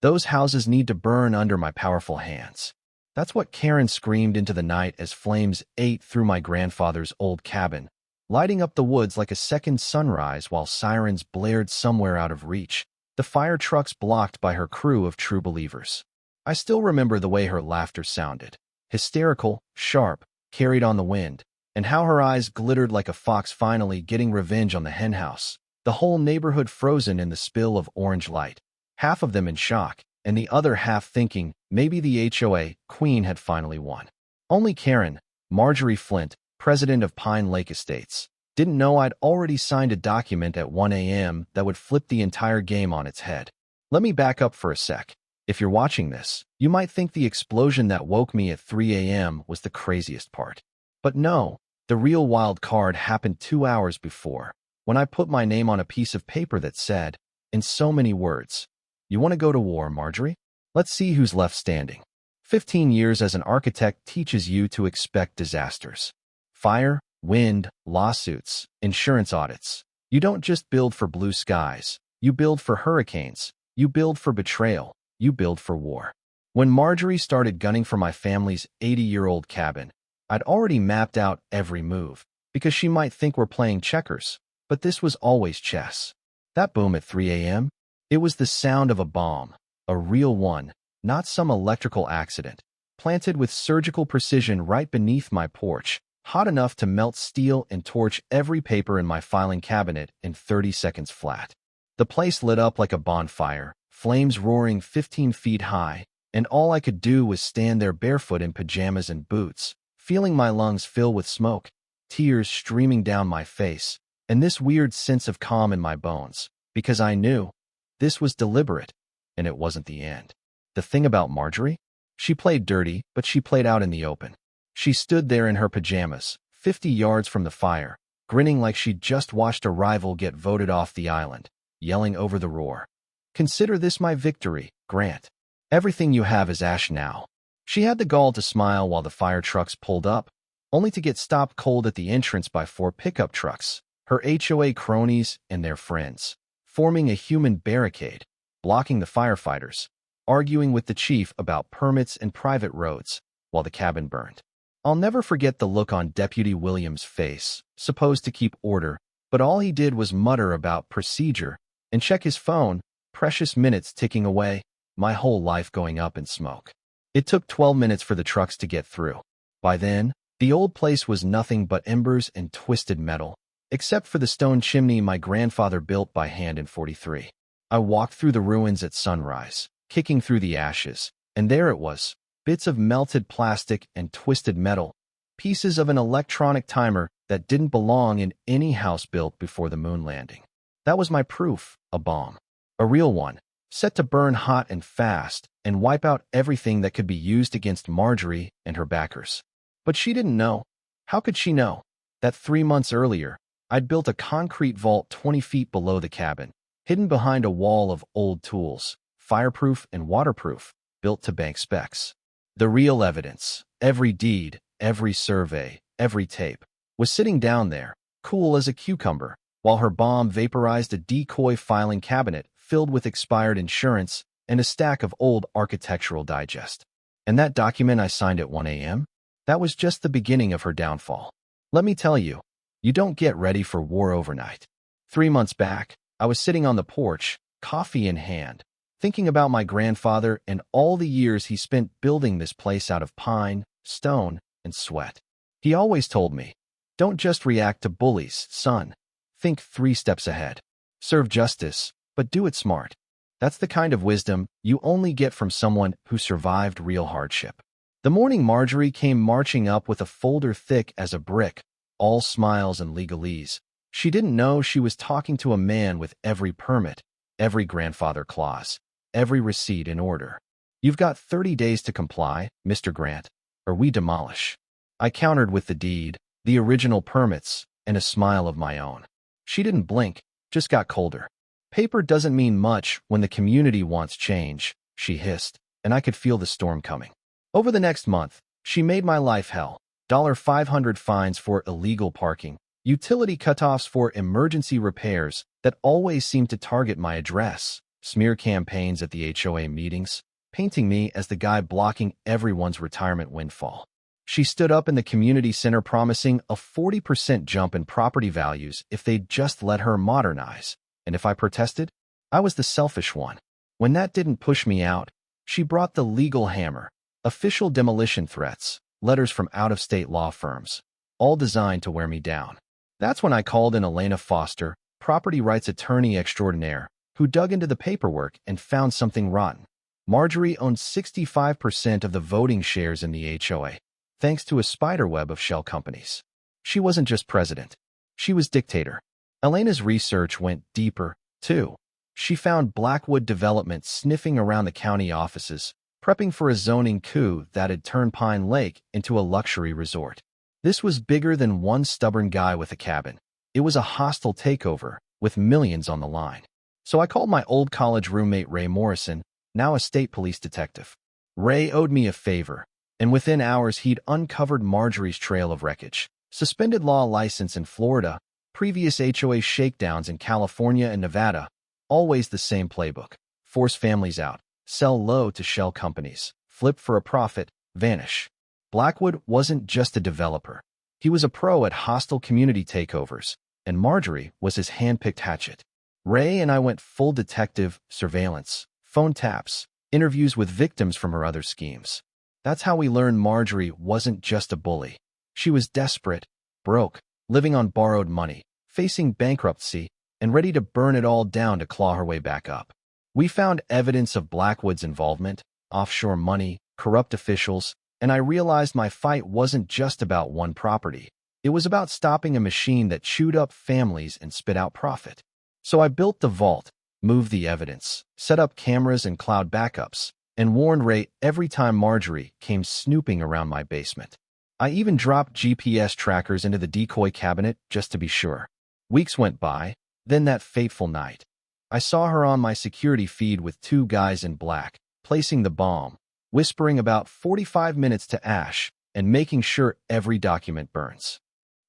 Those houses need to burn under my powerful hands. That's what Karen screamed into the night as flames ate through my grandfather's old cabin, lighting up the woods like a second sunrise while sirens blared somewhere out of reach, the fire trucks blocked by her crew of true believers. I still remember the way her laughter sounded, hysterical, sharp, carried on the wind, and how her eyes glittered like a fox finally getting revenge on the henhouse, the whole neighborhood frozen in the spill of orange light, half of them in shock, and the other half thinking maybe the HOA queen had finally won. Only Karen, Marjorie Flint, president of Pine Lake Estates, didn't know I'd already signed a document at 1 a.m. that would flip the entire game on its head. Let me back up for a sec. If you're watching this, you might think the explosion that woke me at 3 a.m. was the craziest part. But no, the real wild card happened 2 hours before, when I put my name on a piece of paper that said, in so many words, "You want to go to war, Marjorie? Let's see who's left standing." 15 years as an architect teaches you to expect disasters. Fire, wind, lawsuits, insurance audits. You don't just build for blue skies. You build for hurricanes. You build for betrayal. You build for war. When Marjorie started gunning for my family's 80-year-old cabin, I'd already mapped out every move, because she might think we're playing checkers, but this was always chess. That boom at 3 a.m., it was the sound of a bomb, a real one, not some electrical accident, planted with surgical precision right beneath my porch, hot enough to melt steel and torch every paper in my filing cabinet in 30 seconds flat. The place lit up like a bonfire, flames roaring 15 feet high, and all I could do was stand there barefoot in pajamas and boots, feeling my lungs fill with smoke, tears streaming down my face, and this weird sense of calm in my bones, because I knew this was deliberate, and it wasn't the end. The thing about Marjorie? She played dirty, but she played out in the open. She stood there in her pajamas, 50 yards from the fire, grinning like she'd just watched a rival get voted off the island, yelling over the roar, "Consider this my victory, Grant. Everything you have is ash now." She had the gall to smile while the fire trucks pulled up, only to get stopped cold at the entrance by 4 pickup trucks, her HOA cronies and their friends, forming a human barricade, blocking the firefighters, arguing with the chief about permits and private roads, while the cabin burned. I'll never forget the look on Deputy Williams' face, supposed to keep order, but all he did was mutter about procedure and check his phone, precious minutes ticking away, my whole life going up in smoke. It took 12 minutes for the trucks to get through. By then, the old place was nothing but embers and twisted metal, except for the stone chimney my grandfather built by hand in '43. I walked through the ruins at sunrise, kicking through the ashes, and there it was, bits of melted plastic and twisted metal, pieces of an electronic timer that didn't belong in any house built before the moon landing. That was my proof, a bomb. A real one, set to burn hot and fast and wipe out everything that could be used against Marjorie and her backers. But she didn't know. How could she know that 3 months earlier, I'd built a concrete vault 20 feet below the cabin, hidden behind a wall of old tools, fireproof and waterproof, built to bank specs. The real evidence, every deed, every survey, every tape, was sitting down there, cool as a cucumber, while her bomb vaporized a decoy filing cabinet filled with expired insurance and a stack of old architectural digest. And that document I signed at 1 a.m.? That was just the beginning of her downfall. Let me tell you, you don't get ready for war overnight. 3 months back, I was sitting on the porch, coffee in hand, thinking about my grandfather and all the years he spent building this place out of pine, stone, and sweat. He always told me, don't just react to bullies, son. Think 3 steps ahead. Serve justice, but do it smart. That's the kind of wisdom you only get from someone who survived real hardship. The morning Marjorie came marching up with a folder thick as a brick, all smiles and legalese. She didn't know she was talking to a man with every permit, every grandfather clause, every receipt in order. You've got 30 days to comply, Mr. Grant, or we demolish. I countered with the deed, the original permits, and a smile of my own. She didn't blink, just got colder. Paper doesn't mean much when the community wants change, she hissed, and I could feel the storm coming. Over the next month, she made my life hell. $500 fines for illegal parking, utility cutoffs for emergency repairs that always seemed to target my address, smear campaigns at the HOA meetings, painting me as the guy blocking everyone's retirement windfall. She stood up in the community center promising a 40% jump in property values if they'd just let her modernize. And if I protested, I was the selfish one. When that didn't push me out, she brought the legal hammer, official demolition threats, letters from out-of-state law firms, all designed to wear me down. That's when I called in Elena Foster, property rights attorney extraordinaire, who dug into the paperwork and found something rotten. Marjorie owned 65% of the voting shares in the HOA, thanks to a spiderweb of shell companies. She wasn't just president. She was dictator. Elena's research went deeper, too. She found Blackwood Development sniffing around the county offices, prepping for a zoning coup that'd turn Pine Lake into a luxury resort. This was bigger than one stubborn guy with a cabin. It was a hostile takeover, with millions on the line. So I called my old college roommate Ray Morrison, now a state police detective. Ray owed me a favor, and within hours he'd uncovered Marjorie's trail of wreckage. Suspended law license in Florida, previous HOA shakedowns in California and Nevada, always the same playbook. Force families out, sell low to shell companies, flip for a profit, vanish. Blackwood wasn't just a developer. He was a pro at hostile community takeovers, and Marjorie was his hand-picked hatchet. Ray and I went full detective, surveillance, phone taps, interviews with victims from her other schemes. That's how we learned Marjorie wasn't just a bully. She was desperate, broke, living on borrowed money, facing bankruptcy, and ready to burn it all down to claw her way back up. We found evidence of Blackwood's involvement, offshore money, corrupt officials, and I realized my fight wasn't just about one property. It was about stopping a machine that chewed up families and spit out profit. So I built the vault, moved the evidence, set up cameras and cloud backups, and warned Ray every time Marjorie came snooping around my basement. I even dropped GPS trackers into the decoy cabinet just to be sure. Weeks went by, then that fateful night. I saw her on my security feed with two guys in black, placing the bomb, whispering about 45 minutes to Ash, and making sure every document burns.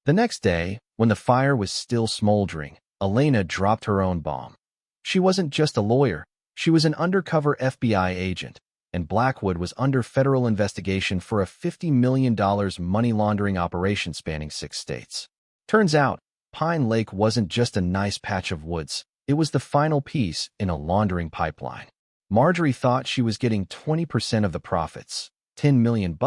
The next day, when the fire was still smoldering, Elena dropped her own bomb. She wasn't just a lawyer, she was an undercover FBI agent, and Blackwood was under federal investigation for a $50 million money laundering operation spanning 6 states. Turns out, Pine Lake wasn't just a nice patch of woods, it was the final piece in a laundering pipeline. Marjorie thought she was getting 20% of the profits, $10 million,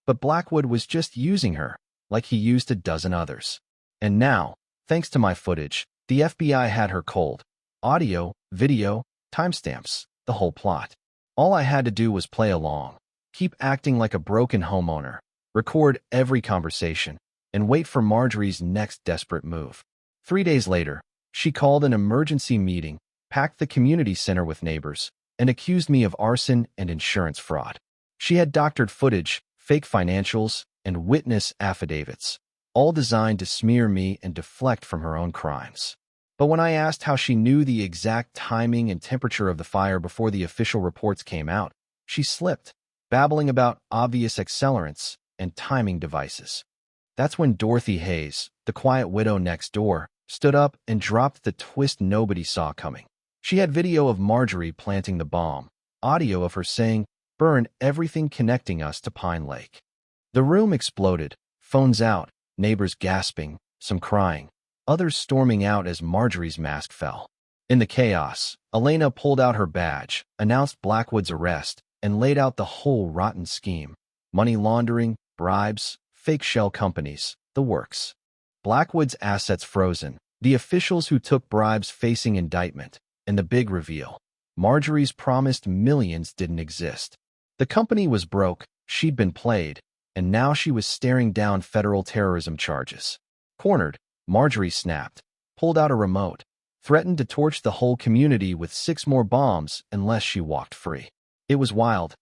but Blackwood was just using her, like he used a dozen others. And now, thanks to my footage, the FBI had her cold. Audio, video, timestamps, the whole plot. All I had to do was play along, keep acting like a broken homeowner, record every conversation, and wait for Marjorie's next desperate move. 3 days later, she called an emergency meeting, packed the community center with neighbors, and accused me of arson and insurance fraud. She had doctored footage, fake financials, and witness affidavits, all designed to smear me and deflect from her own crimes. But when I asked how she knew the exact timing and temperature of the fire before the official reports came out, she slipped, babbling about obvious accelerants and timing devices. That's when Dorothy Hayes, the quiet widow next door, stood up and dropped the twist nobody saw coming. She had video of Marjorie planting the bomb, audio of her saying, "Burn everything connecting us to Pine Lake." The room exploded, phones out, neighbors gasping, some crying, others storming out as Marjorie's mask fell. In the chaos, Elena pulled out her badge, announced Blackwood's arrest, and laid out the whole rotten scheme. Money laundering, bribes, fake shell companies, the works. Blackwood's assets frozen, the officials who took bribes facing indictment, and the big reveal. Marjorie's promised millions didn't exist. The company was broke, she'd been played, and now she was staring down federal terrorism charges. Cornered, Marjorie snapped, pulled out a remote, threatened to torch the whole community with 6 more bombs unless she walked free. It was wild.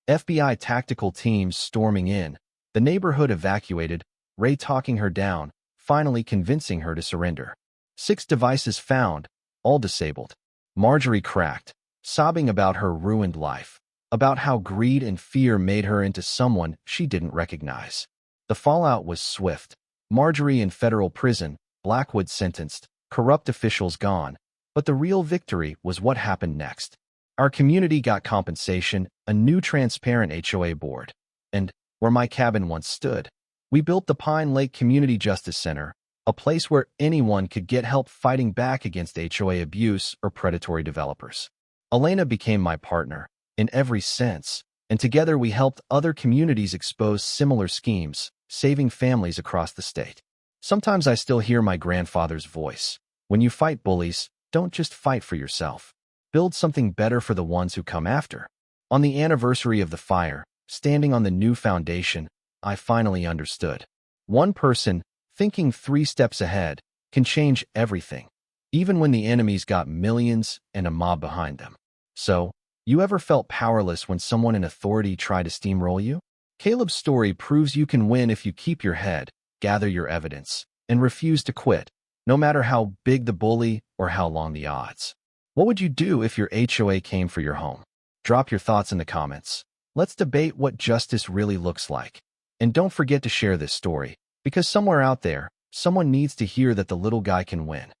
FBI tactical teams storming in, the neighborhood evacuated, Ray talking her down, finally convincing her to surrender. 6 devices found, all disabled. Marjorie cracked, sobbing about her ruined life, about how greed and fear made her into someone she didn't recognize. The fallout was swift. Marjorie in federal prison, Blackwood sentenced, corrupt officials gone, But the real victory was what happened next. Our community got compensation, a new transparent HOA board, and where my cabin once stood, we built the Pine Lake Community Justice Center, a place where anyone could get help fighting back against HOA abuse or predatory developers. Elena became my partner, in every sense, and together we helped other communities expose similar schemes, saving families across the state. Sometimes I still hear my grandfather's voice. When you fight bullies, don't just fight for yourself. Build something better for the ones who come after. On the anniversary of the fire, standing on the new foundation, I finally understood. One person, thinking 3 steps ahead, can change everything, even when the enemies got millions and a mob behind them. So, you ever felt powerless when someone in authority tried to steamroll you? Caleb's story proves you can win if you keep your head, gather your evidence, and refuse to quit, no matter how big the bully or how long the odds. What would you do if your HOA came for your home? Drop your thoughts in the comments. Let's debate what justice really looks like. And don't forget to share this story, because somewhere out there, someone needs to hear that the little guy can win.